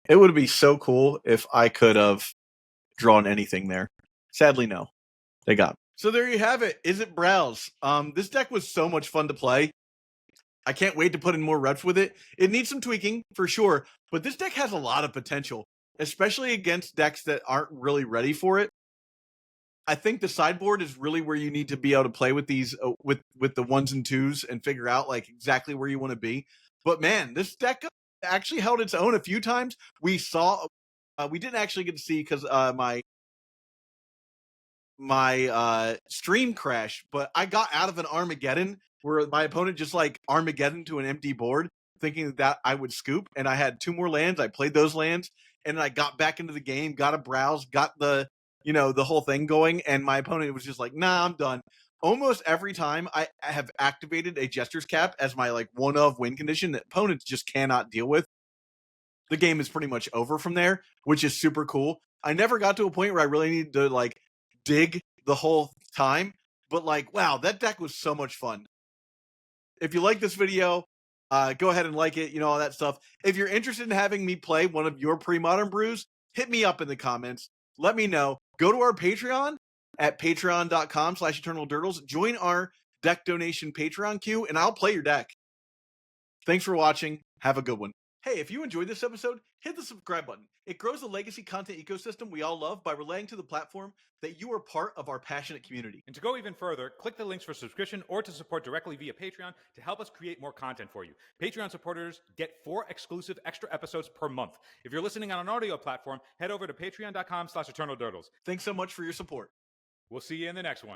It would be so cool if I could have drawn anything there. Sadly, no. They got me. So there you have it. Is it Browse? This deck was so much fun to play. I can't wait to put in more reps with it. It needs some tweaking for sure, but this deck has a lot of potential, especially against decks that aren't really ready for it. I think the sideboard is really where you need to be able to play with these with the 1s and 2s and figure out like exactly where you want to be. But man, this deck actually held its own a few times. We saw we didn't actually get to see because my stream crashed, but I got out of an Armageddon where my opponent just like Armageddon to an empty board, thinking that I would scoop, and I had 2 more lands. I played those lands, and I got back into the game, got a Browse, got the the whole thing going, and my opponent was just like, nah, I'm done. Almost every time I have activated a Jester's Cap as my like one of win condition that opponents just cannot deal with, the game is pretty much over from there, which is super cool. I never got to a point where I really needed to like dig the whole time, but like, wow, that deck was so much fun. If you like this video, go ahead and like it, all that stuff. If you're interested in having me play one of your pre-modern brews, hit me up in the comments. Let me know. Go to our Patreon at patreon.com/eternaldurdles. Join our deck donation Patreon queue, and I'll play your deck. Thanks for watching. Have a good one. Hey, if you enjoyed this episode, hit the subscribe button. It grows the legacy content ecosystem we all love by relaying to the platform that you are part of our passionate community. And to go even further, click the links for subscription or to support directly via Patreon to help us create more content for you. Patreon supporters get 4 exclusive extra episodes per month. If you're listening on an audio platform, head over to patreon.com/eternaldurdles. Thanks so much for your support. We'll see you in the next one.